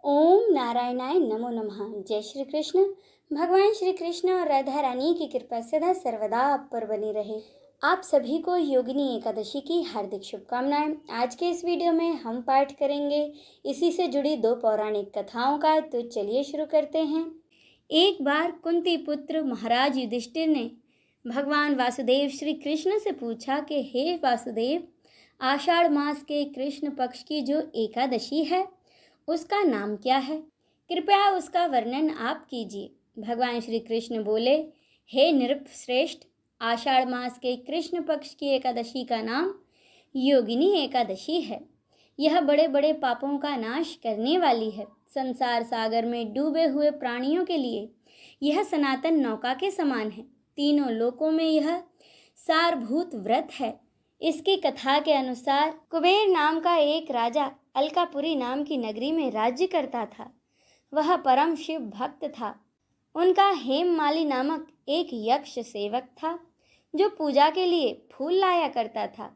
ओम नारायणाय नमो नमः। जय श्री कृष्ण। भगवान श्री कृष्ण और राधा रानी की कृपा सदा सर्वदा आप पर बनी रहे। आप सभी को योगिनी एकादशी की हार्दिक शुभकामनाएं। आज के इस वीडियो में हम पाठ करेंगे इसी से जुड़ी दो पौराणिक कथाओं का। तो चलिए शुरू करते हैं। एक बार कुंती पुत्र महाराज युधिष्ठिर ने भगवान वासुदेव श्री कृष्ण से पूछा कि हे वासुदेव, आषाढ़ मास के कृष्ण पक्ष की जो एकादशी है उसका नाम क्या है? कृपया उसका वर्णन आप कीजिए। भगवान श्री कृष्ण बोले, हे नृपश्रेष्ठ, आषाढ़ मास के कृष्ण पक्ष की एकादशी का नाम योगिनी एकादशी है। यह बड़े बड़े पापों का नाश करने वाली है। संसार सागर में डूबे हुए प्राणियों के लिए यह सनातन नौका के समान है। तीनों लोकों में यह सारभूत व्रत है। इसकी कथा के अनुसार कुबेर नाम का एक राजा अलकापुरी नाम की नगरी में राज्य करता था। वह परम शिव भक्त था। उनका हेममाली नामक एक यक्ष सेवक था जो पूजा के लिए फूल लाया करता था।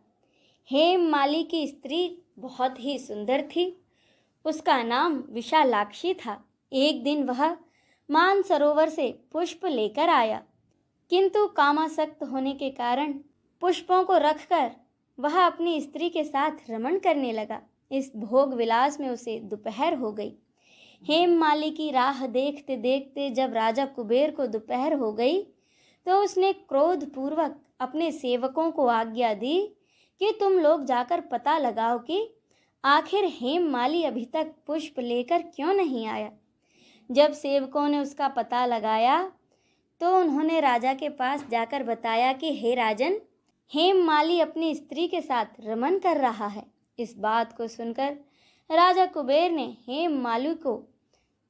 हेममाली की स्त्री बहुत ही सुंदर थी। उसका नाम विशालाक्षी था। एक दिन वह मानसरोवर से पुष्प लेकर आया, किंतु कामासक्त होने के कारण पुष्पों को रखकर वह अपनी स्त्री के साथ रमण करने लगा। इस भोग विलास में उसे दोपहर हो गई। हेममाली की राह देखते देखते जब राजा कुबेर को दोपहर हो गई तो उसने क्रोध पूर्वक अपने सेवकों को आज्ञा दी कि तुम लोग जाकर पता लगाओ कि आखिर हेममाली अभी तक पुष्प लेकर क्यों नहीं आया। जब सेवकों ने उसका पता लगाया तो उन्होंने राजा के पास जाकर बताया कि हे राजन, हेममाली अपनी स्त्री के साथ रमन कर रहा है। इस बात को सुनकर राजा कुबेर ने हेममाली को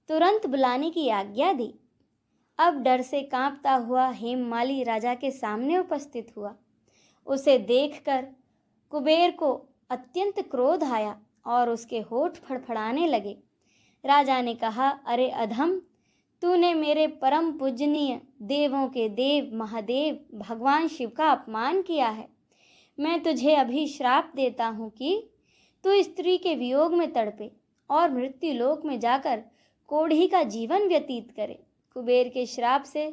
तुरंत बुलाने की आज्ञा दी। अब डर से कांपता हुआ हेममाली राजा के सामने उपस्थित हुआ। उसे देखकर कुबेर को अत्यंत क्रोध आया और उसके होठ फड़फड़ाने लगे। राजा ने कहा, अरे अधम, तूने मेरे परम पूजनीय देवों के देव महादेव भगवान शिव का अपमान किया है। मैं तुझे अभी श्राप देता हूँ कि तू स्त्री के वियोग में तड़पे और मृत्यु लोक में जाकर कोढ़ी का जीवन व्यतीत करे। कुबेर के श्राप से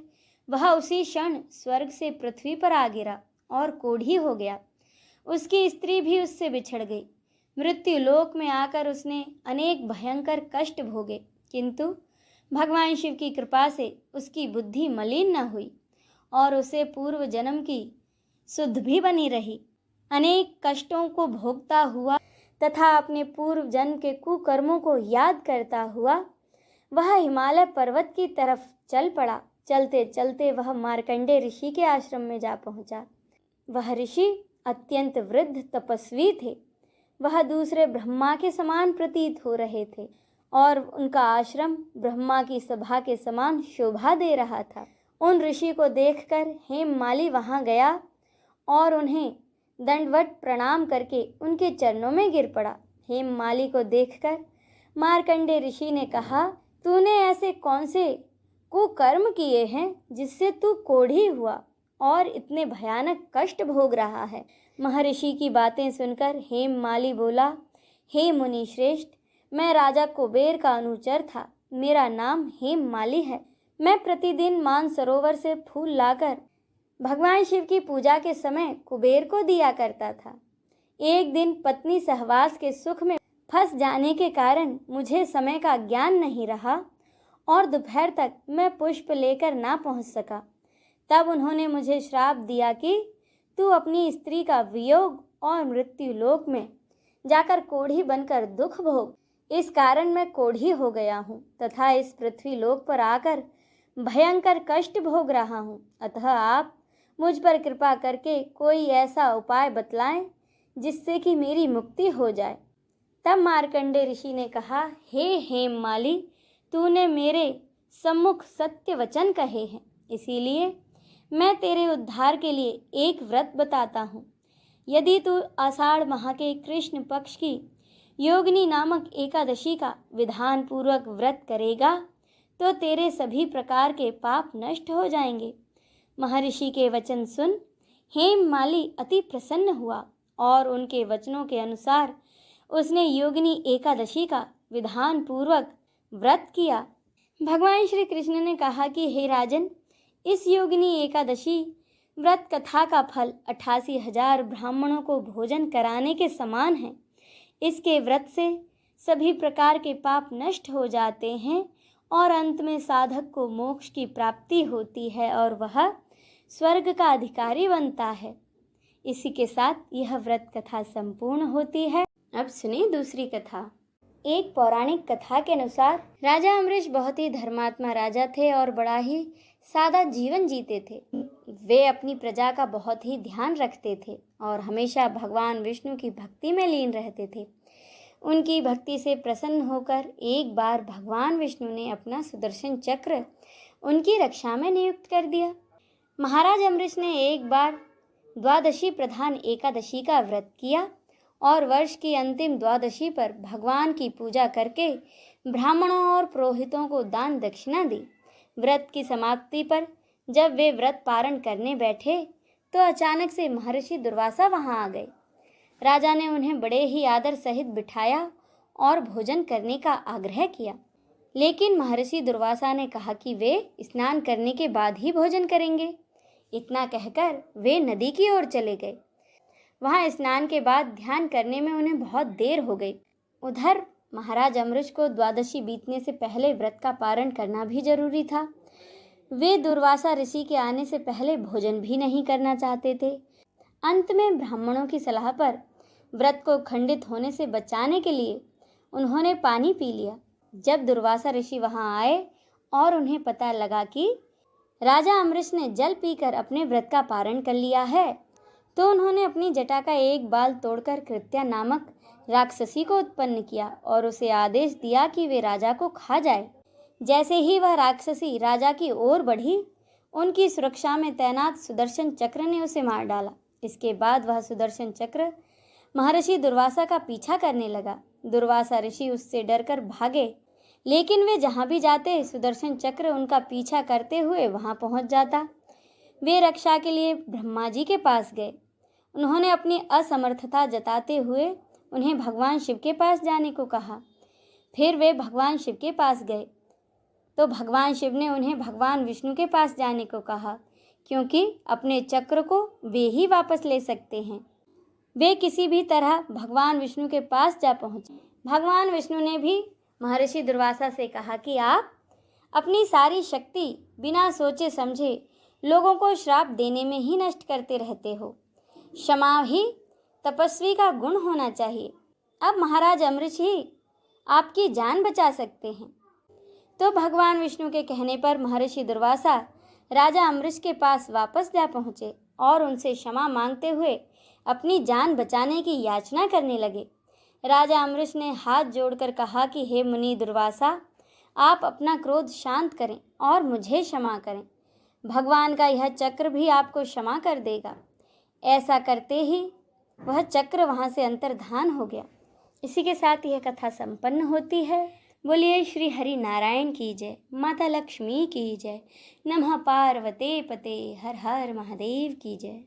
वह उसी क्षण स्वर्ग से पृथ्वी पर आ गिरा और कोढ़ी हो गया। उसकी स्त्री भी उससे बिछड़ गई। मृत्यु लोक में आकर उसने अनेक भयंकर कष्ट भोगे, किंतु भगवान शिव की कृपा से उसकी बुद्धि मलिन न हुई और उसे पूर्व जन्म की सुध भी बनी रही। अनेक कष्टों को भोगता हुआ तथा अपने पूर्व जन्म के कुकर्मों को याद करता हुआ वह हिमालय पर्वत की तरफ चल पड़ा। चलते चलते वह मार्कंडेय ऋषि के आश्रम में जा पहुंचा। वह ऋषि अत्यंत वृद्ध तपस्वी थे। वह दूसरे ब्रह्मा के समान प्रतीत हो रहे थे और उनका आश्रम ब्रह्मा की सभा के समान शोभा दे रहा था। उन ऋषि को देखकर हेममाली वहां गया और उन्हें दंडवत प्रणाम करके उनके चरणों में गिर पड़ा। हेममाली को देखकर मार्कंडेय ऋषि ने कहा, तूने ऐसे कौन से कुकर्म किए हैं जिससे तू कोढ़ी हुआ और इतने भयानक कष्ट भोग रहा है। महर्षि की बातें सुनकर हेममाली बोला, हे मुनि श्रेष्ठ, मैं राजा कुबेर का अनुचर था। मेरा नाम हेममाली है। मैं प्रतिदिन मानसरोवर से फूल लाकर भगवान शिव की पूजा के समय कुबेर को दिया करता था। एक दिन पत्नी सहवास के सुख में फंस जाने के कारण मुझे समय का ज्ञान नहीं रहा और दोपहर तक मैं पुष्प लेकर ना पहुंच सका। तब उन्होंने मुझे श्राप दिया कि तू अपनी स्त्री का वियोग और मृत्यु लोक में जाकर कोढ़ी बनकर दुख भोग। इस कारण मैं कोढ़ी हो गया हूँ तथा इस पृथ्वी लोक पर आकर भयंकर कष्ट भोग रहा हूँ। अतः आप मुझ पर कृपा करके कोई ऐसा उपाय बतलाएं जिससे कि मेरी मुक्ति हो जाए। तब मार्कंडेय ऋषि ने कहा, हे हेममाली, तूने मेरे सम्मुख सत्य वचन कहे हैं, इसीलिए मैं तेरे उद्धार के लिए एक व्रत बताता हूँ। यदि तू आषाढ़ माह के कृष्ण पक्ष की योगिनी नामक एकादशी का विधान पूर्वक व्रत करेगा तो तेरे सभी प्रकार के पाप नष्ट हो जाएंगे। महर्षि के वचन सुन हेममाली अति प्रसन्न हुआ और उनके वचनों के अनुसार उसने योगिनी एकादशी का विधान पूर्वक व्रत किया। भगवान श्री कृष्ण ने कहा कि हे राजन, इस योगिनी एकादशी व्रत कथा का फल 88,000 ब्राह्मणों को भोजन कराने के समान है। इसके व्रत से सभी प्रकार के पाप नष्ट हो जाते हैं और अंत में साधक को मोक्ष की प्राप्ति होती है और वह स्वर्ग का अधिकारी बनता है। इसी के साथ यह व्रत कथा संपूर्ण होती है। अब सुनिए दूसरी कथा। एक पौराणिक कथा के अनुसार राजा अम्बरीश बहुत ही धर्मात्मा राजा थे और बड़ा ही सादा जीवन जीते थे। वे अपनी प्रजा का बहुत ही ध्यान रखते थे और हमेशा भगवान विष्णु की भक्ति में लीन रहते थे। उनकी भक्ति से प्रसन्न होकर एक बार भगवान विष्णु ने अपना सुदर्शन चक्र उनकी रक्षा में नियुक्त कर दिया। महाराज अम्बरीश ने एक बार द्वादशी प्रधान एकादशी का व्रत किया और वर्ष की अंतिम द्वादशी पर भगवान की पूजा करके ब्राह्मणों और पुरोहितों को दान दक्षिणा दी। व्रत की समाप्ति पर जब वे व्रत पारण करने बैठे तो अचानक से महर्षि दुर्वासा वहां आ गए। राजा ने उन्हें बड़े ही आदर सहित बिठाया और भोजन करने का आग्रह किया, लेकिन महर्षि दुर्वासा ने कहा कि वे स्नान करने के बाद ही भोजन करेंगे। इतना कहकर वे नदी की ओर चले गए। वहां स्नान के बाद ध्यान करने में उन्हें बहुत देर हो गई। उधर महाराज अम्बरीश को द्वादशी बीतने से पहले व्रत का पारण करना भी जरूरी था। वे दुर्वासा ऋषि के आने से पहले भोजन भी नहीं करना चाहते थे। अंत में ब्राह्मणों की सलाह पर व्रत को खंडित होने से बचाने के लिए उन्होंने पानी पी लिया। जब दुर्वासा ऋषि वहां आए और उन्हें पता लगा कि राजा अम्बरीश ने जल पीकर अपने व्रत का पारण कर लिया है, तो उन्होंने अपनी जटा का एक बाल तोड़कर कृत्या नामक राक्षसी को उत्पन्न किया और उसे आदेश दिया कि वे राजा को खा जाए। जैसे ही वह राक्षसी राजा की ओर बढ़ी, उनकी सुरक्षा में तैनात सुदर्शन चक्र ने उसे मार डाला। इसके बाद वह सुदर्शन चक्र महर्षि दुर्वासा का पीछा करने लगा। दुर्वासा ऋषि उससे डरकर भागे, लेकिन वे जहां भी जाते सुदर्शन चक्र उनका पीछा करते हुए वहां पहुंच जाता। वे रक्षा के लिए ब्रह्मा जी के पास गए। उन्होंने अपनी असमर्थता जताते हुए उन्हें भगवान शिव के पास जाने को कहा। फिर वे भगवान शिव के पास गए तो भगवान शिव ने उन्हें भगवान विष्णु के पास जाने को कहा, क्योंकि अपने चक्र को वे ही वापस ले सकते हैं। वे किसी भी तरह भगवान विष्णु के पास जा पहुंचे। भगवान विष्णु ने भी महर्षि दुर्वासा से कहा कि आप अपनी सारी शक्ति बिना सोचे समझे लोगों को श्राप देने में ही नष्ट करते रहते हो। क्षमा ही तपस्वी का गुण होना चाहिए। अब महाराज अम्बरीश ही आपकी जान बचा सकते हैं। तो भगवान विष्णु के कहने पर महर्षि दुर्वासा राजा अम्बरीश के पास वापस जा पहुँचे और उनसे क्षमा मांगते हुए अपनी जान बचाने की याचना करने लगे। राजा अम्बरीश ने हाथ जोड़कर कहा कि हे मुनि दुर्वासा, आप अपना क्रोध शांत करें और मुझे क्षमा करें। भगवान का यह चक्र भी आपको क्षमा कर देगा। ऐसा करते ही वह चक्र वहाँ से अंतर्धान हो गया। इसी के साथ यह कथा संपन्न होती है। बोलिए श्री हरि नारायण की जय, माता लक्ष्मी की जय, नमः पार्वते पते, हर हर महादेव की जय।